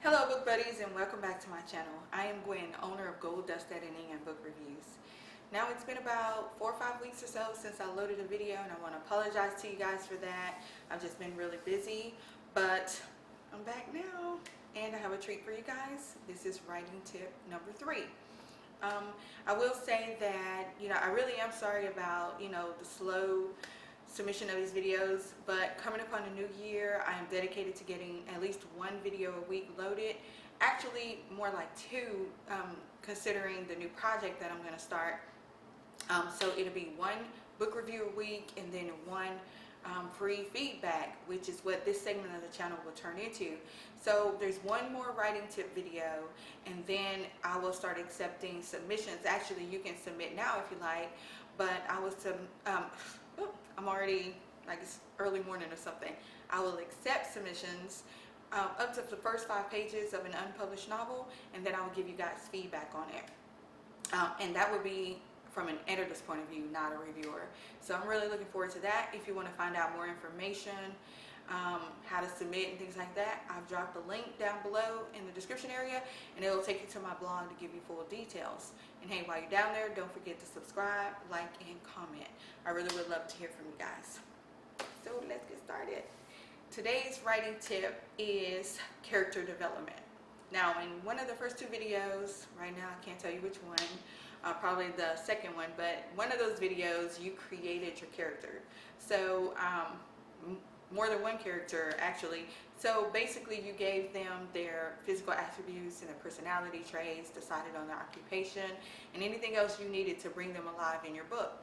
Hello book buddies, and welcome back to my channel. I am Gwen, owner of Gold Dust Editing and Book Reviews. Now it's been about 4 or 5 weeks or so since I loaded a video, and I want to apologize to you guys for that. I've just been really busy, but I'm back now and I have a treat for you guys. This is writing tip number 3. I will say that, I really am sorry about, the slow submission of these videos, but coming upon a new year, I am dedicated to getting at least 1 video a week loaded. Actually, more like 2, considering the new project that I'm going to start. So it'll be 1 book review a week and then 1 free feedback, which is what this segment of the channel will turn into. So there's 1 more writing tip video, and then I will start accepting submissions. Actually, you can submit now if you like, but I was I'm already, like, it's early morning or something. I will accept submissions up to the first 5 pages of an unpublished novel, and then I will give you guys feedback on it. And that would be from an editor's point of view, not a reviewer. So I'm really looking forward to that. If you want to find out more information, how to submit and things like that, I've dropped a link down below in the description area, and it will take you to my blog to give you full details. And hey, while you're down there, don't forget to subscribe, like, and comment. I really would love to hear from you guys. So let's get started. Today's writing tip is character development. Now, in one of the first 2 videos, right now I can't tell you which one, probably the second one, but one of those videos you created your character. So more than 1 character actually. So basically you gave them their physical attributes and their personality traits, decided on their occupation, and anything else you needed to bring them alive in your book.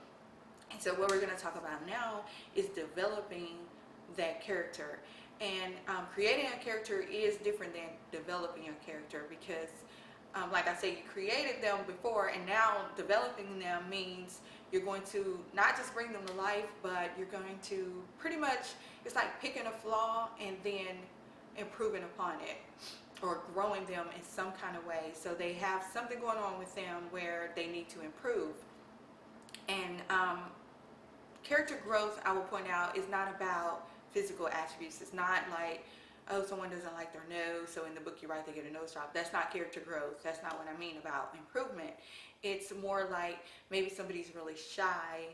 And so what we're going to talk about now is developing that character. And creating a character is different than developing a character because, like I said, you created them before, and now developing them means you're going to not just bring them to life, but you're going to pretty much, it's like picking a flaw and then improving upon it or growing them in some kind of way. So they have something going on with them where they need to improve. And character growth, I will point out, is not about physical attributes. It's not like, oh, someone doesn't like their nose, so in the book you write they get a nose job. That's not character growth. That's not what I mean about improvement. It's more like maybe somebody's really shy,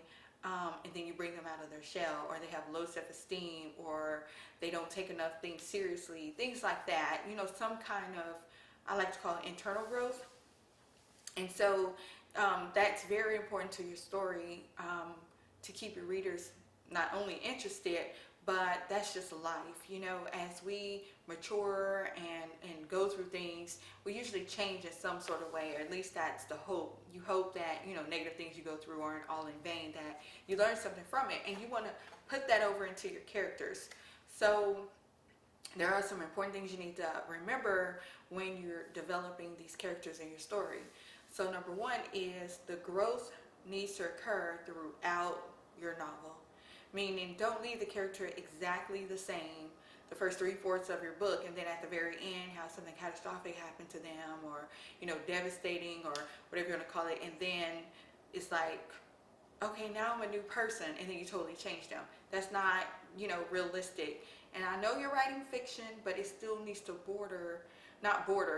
and then you bring them out of their shell, or they have low self-esteem, or they don't take enough things seriously, things like that. Some kind of, I like to call it internal growth. And so that's very important to your story, to keep your readers not only interested, but that's just life. As we mature and go through things, we usually change in some sort of way, or at least that's the hope. You hope that, negative things you go through aren't all in vain, that you learn something from it, and you want to put that over into your characters. So there are some important things you need to remember when you're developing these characters in your story. So number 1 is the growth needs to occur throughout your novel. Meaning, don't leave the character exactly the same the first 3/4 of your book, and then at the very end have something catastrophic happen to them, or devastating, or whatever you want to call it, and then it's like, okay, now I'm a new person, and then you totally change them. That's not realistic. And I know you're writing fiction, but it still needs to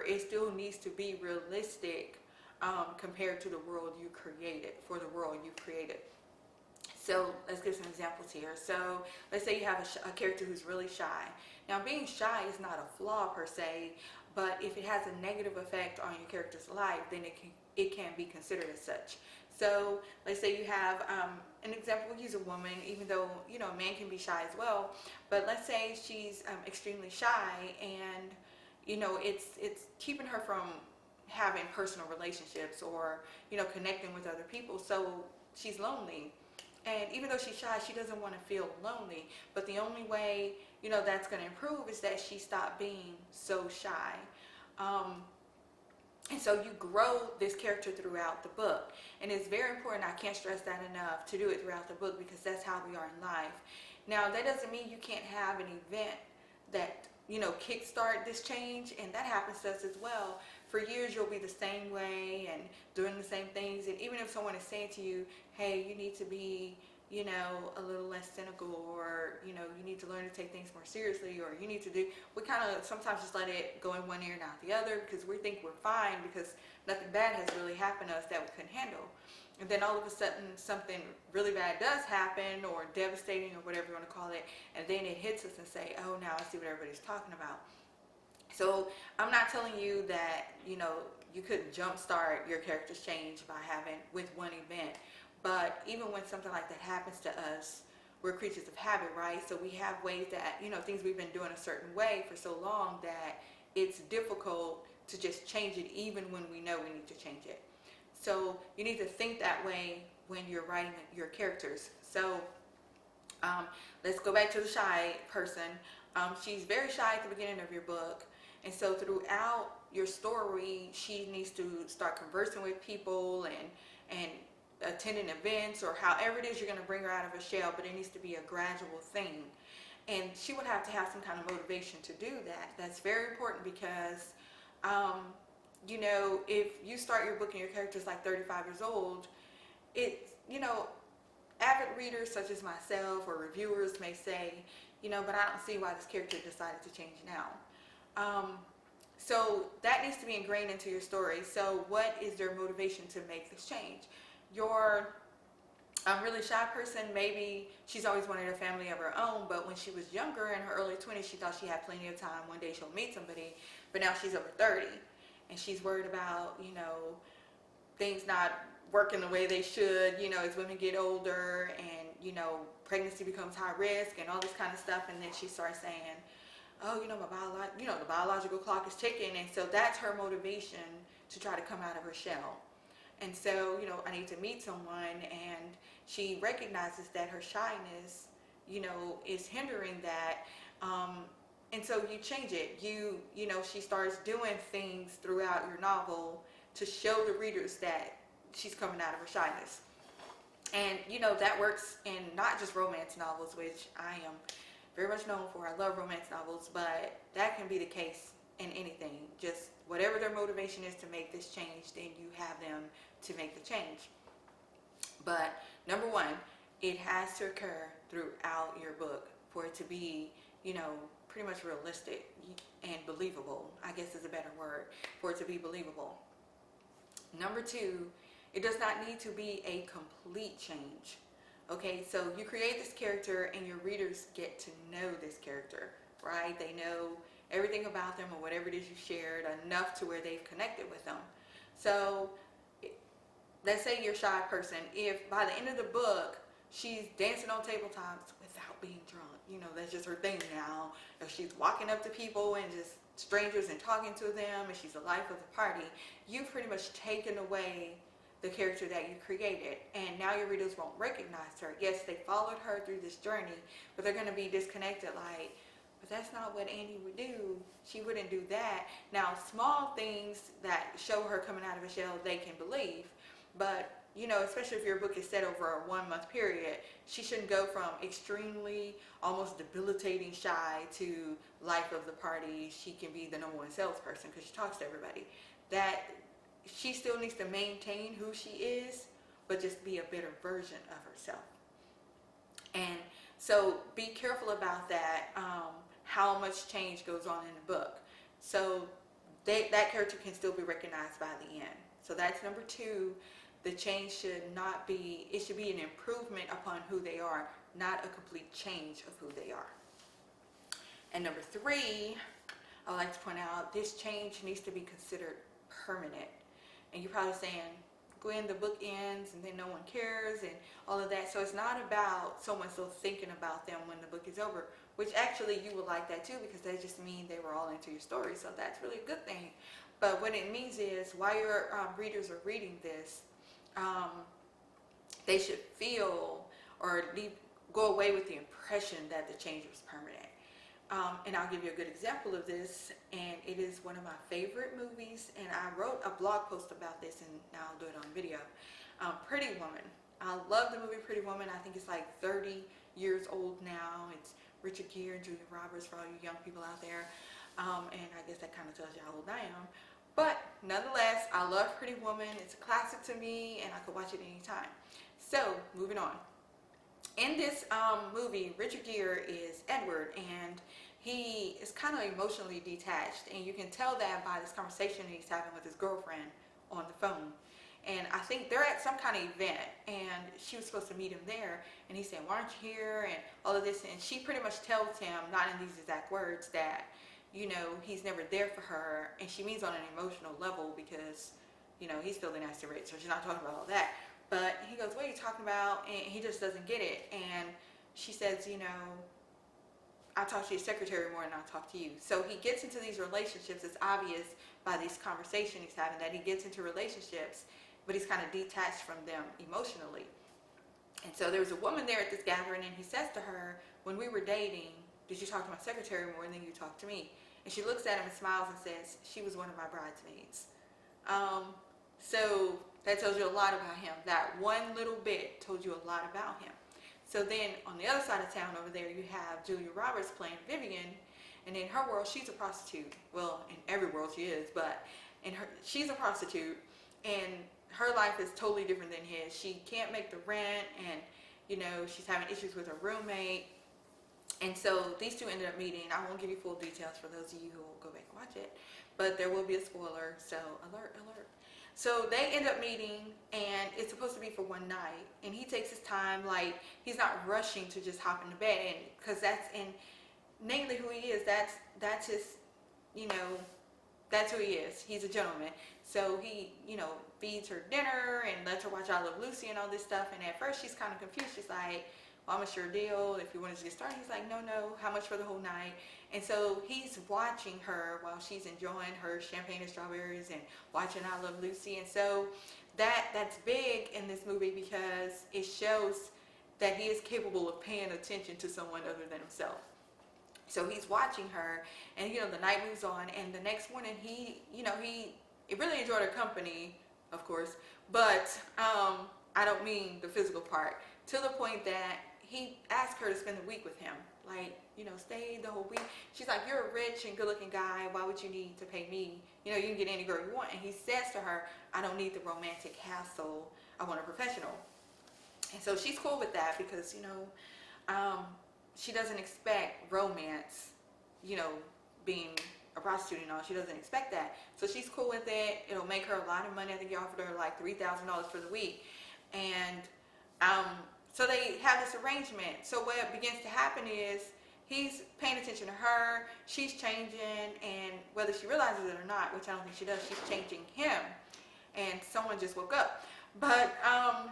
it still needs to be realistic compared to the world you created, for the world you created. So let's give some examples here. So let's say you have a character who's really shy. Now, being shy is not a flaw per se, but if it has a negative effect on your character's life, then it can be considered as such. So let's say you have an example. We'll use a woman, even though a man can be shy as well. But let's say she's extremely shy, and it's keeping her from having personal relationships or connecting with other people. So she's lonely. And even though she's shy, she doesn't want to feel lonely. But the only way, that's going to improve is that she stopped being so shy. And so you grow this character throughout the book. And it's very important, I can't stress that enough, to do it throughout the book, because that's how we are in life. Now, that doesn't mean you can't have an event that, kickstart this change, and that happens to us as well. For years you'll be the same way and doing the same things, and even if someone is saying to you, hey, you need to be you know, a little less cynical, or, you know, you need to learn to take things more seriously, or you need to do, we kind of sometimes just let it go in one ear and out the other because we think we're fine because nothing bad has really happened to us that we couldn't handle. And then all of a sudden something really bad does happen, or devastating, or whatever you want to call it, and then it hits us and say, oh, now I see what everybody's talking about. So I'm not telling you that, you know, you couldn't jumpstart your character's change by having with one event. But even when something like that happens to us, we're creatures of habit, right? So we have ways that, you know, things we've been doing a certain way for so long that it's difficult to just change it even when we know we need to change it. So you need to think that way when you're writing your characters. So let's go back to the shy person. She's very shy at the beginning of your book. And so throughout your story, she needs to start conversing with people and attending events, or however it is you're going to bring her out of her shell, but it needs to be a gradual thing. And she would have to have some kind of motivation to do that. That's very important because, you know, if you start your book and your character's like 35 years old, it's, you know, avid readers such as myself or reviewers may say, you know, but I don't see why this character decided to change now. So that needs to be ingrained into your story. So what is their motivation to make this change? Your really shy person, maybe she's always wanted a family of her own, but when she was younger, in her early 20s, she thought she had plenty of time. One day she'll meet somebody, but now she's over 30, and she's worried about, you know, things not working the way they should, you know, as women get older, and, you know, pregnancy becomes high risk and all this kind of stuff. And then she starts saying, oh, you know, the biological clock is ticking. And so that's her motivation to try to come out of her shell. And so, you know, I need to meet someone, and she recognizes that her shyness, you know, is hindering that. And so you change it. You know, she starts doing things throughout your novel to show the readers that she's coming out of her shyness. And, you know, that works in not just romance novels, which I am very much known for. I love romance novels, but that can be the case in anything. Just whatever their motivation is to make this change, then you have them to make the change. But number one, it has to occur throughout your book for it to be, you know, pretty much realistic and believable, I guess is a better word, for it to be believable. Number two, it does not need to be a complete change. Okay, so you create this character and your readers get to know this character, right? They know everything about them or whatever it is you shared enough to where they've connected with them. So let's say you're a shy person. If by the end of the book she's dancing on tabletops without being drunk, you know, that's just her thing now. If she's walking up to people and just strangers and talking to them, and she's the life of the party, you've pretty much taken away the character that you created, and now your readers won't recognize her. Yes, they followed her through this journey, but they're going to be disconnected, like, but that's not what Andy would do. She wouldn't do that. Now, small things that show her coming out of a shell, they can believe, but, you know, especially if your book is set over a 1 month period, she shouldn't go from extremely, almost debilitating shy to life of the party. She can be the number one salesperson because she talks to everybody. That she still needs to maintain who she is, but just be a better version of herself. And so be careful about that, how much change goes on in the book. So that character can still be recognized by the end. So that's number two. The change should not be, it should be an improvement upon who they are, not a complete change of who they are. And number three, I would like to point out, this change needs to be considered permanent. And you're probably saying, Gwen, the book ends and then no one cares and all of that. So it's not about someone still thinking about them when the book is over, which actually you would like that too, because that just means they were all into your story. So that's really a good thing. But what it means is, while your readers are reading this, they should feel or go away with the impression that the change was permanent. And I'll give you a good example of this, and it is one of my favorite movies, and I wrote a blog post about this, and now I'll do it on video. Pretty Woman. I love the movie Pretty Woman. I think it's like 30 years old now. It's Richard Gere and Julia Roberts for all you young people out there. And I guess that kind of tells you how old I am. But nonetheless, I love Pretty Woman. It's a classic to me, and I could watch it anytime. So, moving on. In this movie, Richard Gere is Edward, and he is kind of emotionally detached, and you can tell that by this conversation he's having with his girlfriend on the phone. And I think they're at some kind of event, and she was supposed to meet him there, and he's saying, "Why aren't you here?" and all of this, and she pretty much tells him, not in these exact words, that, you know, he's never there for her, and she means on an emotional level because, you know, he's feeling nasty rich, so she's not talking about all that. But he goes, "What are you talking about?" And he just doesn't get it. And she says, "You know, I talk to your secretary more than I talk to you." So he gets into these relationships. It's obvious by these conversations he's having that he gets into relationships, but he's kind of detached from them emotionally. And so there was a woman there at this gathering, and he says to her, "When we were dating, did you talk to my secretary more than you talked to me?" And she looks at him and smiles and says, "She was one of my bridesmaids." So that tells you a lot about him. That one little bit told you a lot about him. So then on the other side of town over there, you have Julia Roberts playing Vivian, and in her world, she's a prostitute. Well, in every world she is, but she's a prostitute, and her life is totally different than his. She can't make the rent, and, you know, she's having issues with her roommate. And so these two ended up meeting. I won't give you full details for those of you who will go back and watch it, but there will be a spoiler, so alert, alert. So they end up meeting, and it's supposed to be for one night, and he takes his time, like, he's not rushing to just hop into bed, and because that's innately who he is. That's his, you know, that's who he is. He's a gentleman. So he, you know, feeds her dinner and lets her watch I Love Lucy and all this stuff, and at first she's kind of confused. She's like, "Well, I'm a sure deal if you wanted to get started." He's like, "No, how much for the whole night?" And so he's watching her while she's enjoying her champagne and strawberries and watching I Love Lucy. And so that's big in this movie because it shows that he is capable of paying attention to someone other than himself. So he's watching her, and, you know, the night moves on, and the next morning he really enjoyed her company, of course, but I don't mean the physical part, to the point that he asked her to spend the week with him. Like, you know, stay the whole week. She's like, "You're a rich and good looking guy. Why would you need to pay me? You know, you can get any girl you want." And he says to her, "I don't need the romantic hassle. I want a professional." And so she's cool with that because, you know, she doesn't expect romance, you know, being a prostitute and all. She doesn't expect that. So she's cool with it. It'll make her a lot of money. I think he offered her like $3,000 for the week. And so they have this arrangement. So what begins to happen is he's paying attention to her, she's changing, and whether she realizes it or not, which I don't think she does, she's changing him. And someone just woke up. But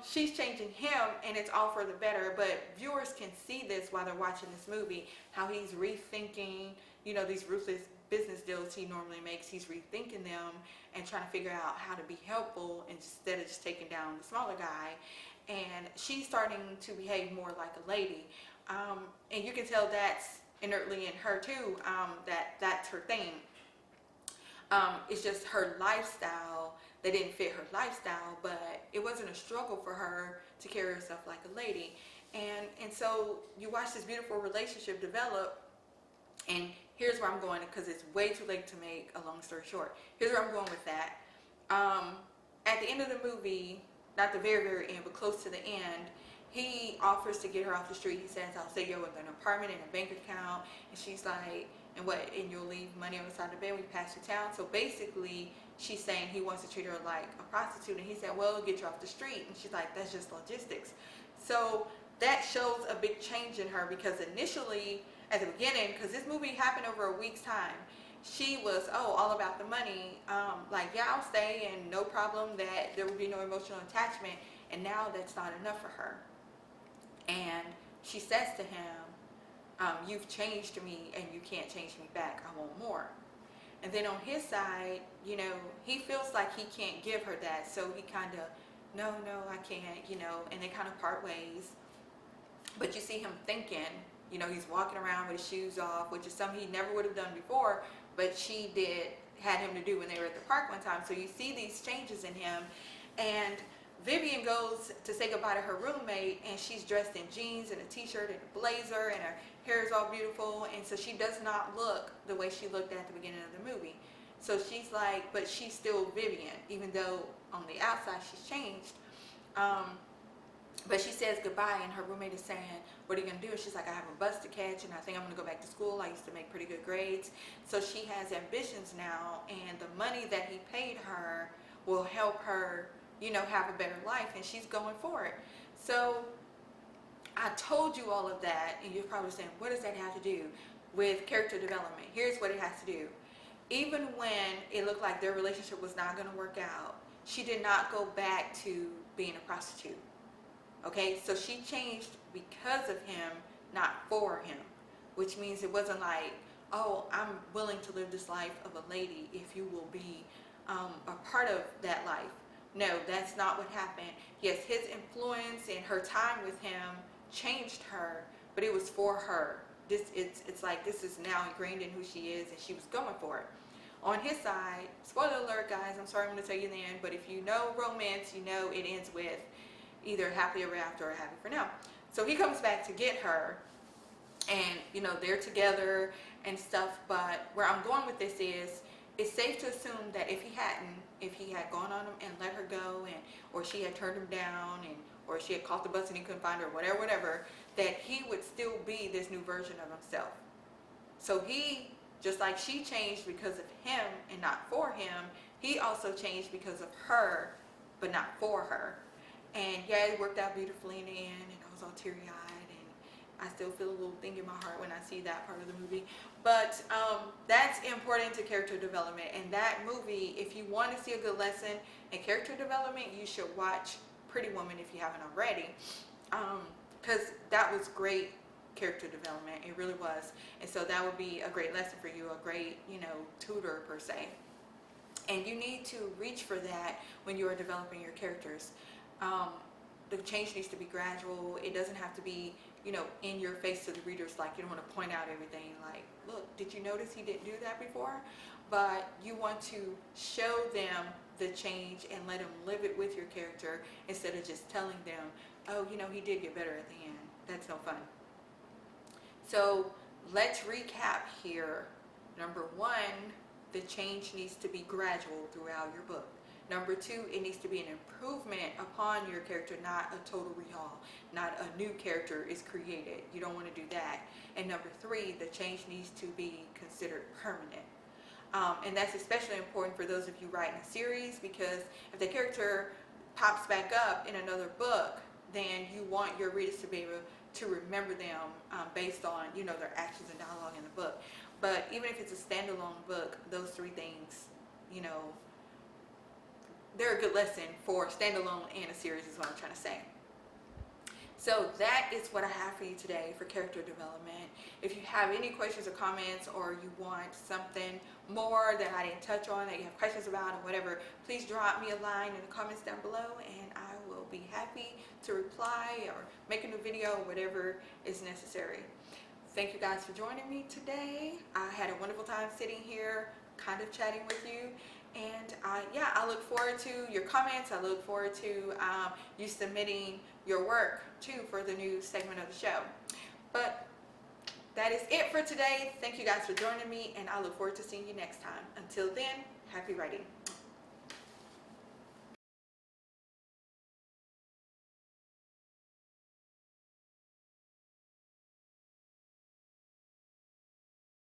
she's changing him, and it's all for the better. But viewers can see this while they're watching this movie, how he's rethinking, you know, these ruthless business deals he normally makes. He's rethinking them and trying to figure out how to be helpful instead of just taking down the smaller guy. And she's starting to behave more like a lady. And you can tell that's inertly in her too, that's her thing. It's just her lifestyle that didn't fit her lifestyle, but it wasn't a struggle for her to carry herself like a lady. And so you watch this beautiful relationship develop, and here's where I'm going, because it's way too late to make a long story short. Here's where I'm going with that. At the end of the movie, not the very, very end, but close to the end, he offers to get her off the street. He says, "I'll set you up with an apartment and a bank account." And she's like, "And what? And you'll leave money on the side of the bed when you pass through town?" So basically, she's saying he wants to treat her like a prostitute. And he said, "Well, it'll get you off the street." And she's like, "That's just logistics." So that shows a big change in her, because initially, at the beginning, because this movie happened over a week's time, she was, all about the money. Like, "Yeah, I'll stay, and no problem, that there will be no emotional attachment." And now that's not enough for her. And she says to him, "You've changed me, and you can't change me back. I want more." And then on his side, you know, he feels like he can't give her that. So he kind of, no, I can't, you know, and they kind of part ways. But you see him thinking, you know, he's walking around with his shoes off, which is something he never would have done before, but she had him to do when they were at the park one time. So you see these changes in him. And Vivian goes to say goodbye to her roommate, and she's dressed in jeans and a t-shirt and a blazer, and her hair is all beautiful, and so she does not look the way she looked at the beginning of the movie. So she's like, but she's still Vivian, even though on the outside she's changed. But she says goodbye, and her roommate is saying, what are you going to do? And she's like, I have a bus to catch, and I think I'm going to go back to school. I used to make pretty good grades. So she has ambitions now, and the money that he paid her will help her, you know, have a better life, and she's going for it. So I told you all of that, and you're probably saying, what does that have to do with character development? Here's what it has to do. Even when it looked like their relationship was not going to work out, she did not go back to being a prostitute. Okay, so she changed because of him, not for him, which means it wasn't like, oh, I'm willing to live this life of a lady if you will be a part of that life. No, that's not what happened. Yes, his influence and her time with him changed her, but it was for her. It's like this is now ingrained in who she is, and she was going for it. On his side, spoiler alert, guys, I'm sorry I'm going to tell you the end, but if you know romance, you know it ends with either happily ever after or happy for now. So he comes back to get her, and you know they're together and stuff. But where I'm going with this is, it's safe to assume that if he had gone on him and let her go, and or she had turned him down, and or she had caught the bus and he couldn't find her, whatever, that he would still be this new version of himself. So he, just like she changed because of him and not for him, he also changed because of her, but not for her. And yeah, it worked out beautifully in the end, and I was all teary-eyed, and I still feel a little thing in my heart when I see that part of the movie. But that's important to character development. And that movie, if you want to see a good lesson in character development, you should watch Pretty Woman if you haven't already, because that was great character development. It really was. And so that would be a great lesson for you, a great, you know, tutor per se. And you need to reach for that when you are developing your characters. The change needs to be gradual. It doesn't have to be, you know, in your face to the readers, like you don't want to point out everything like, look, did you notice he didn't do that before? But you want to show them the change and let them live it with your character instead of just telling them, oh, you know, he did get better at the end. That's no fun. So let's recap here. Number one, the change needs to be gradual throughout your book. Number two, it needs to be an improvement upon your character, not a total rehaul. Not a new character is created. You don't want to do that. And number three, the change needs to be considered permanent. And that's especially important for those of you writing a series, because if the character pops back up in another book, then you want your readers to be able to remember them based on, you know, their actions and dialogue in the book. But even if it's a standalone book, those three things, you know, they're a good lesson for standalone and a series is what I'm trying to say. So that is what I have for you today for character development. If you have any questions or comments, or you want something more that I didn't touch on, that you have questions about or whatever, please drop me a line in the comments down below, and I will be happy to reply or make a new video or whatever is necessary. Thank you guys for joining me today. I had a wonderful time sitting here kind of chatting with you. And yeah, I look forward to your comments. I look forward to you submitting your work too for the new segment of the show. But that is it for today. Thank you guys for joining me, and I look forward to seeing you next time. Until then, happy writing.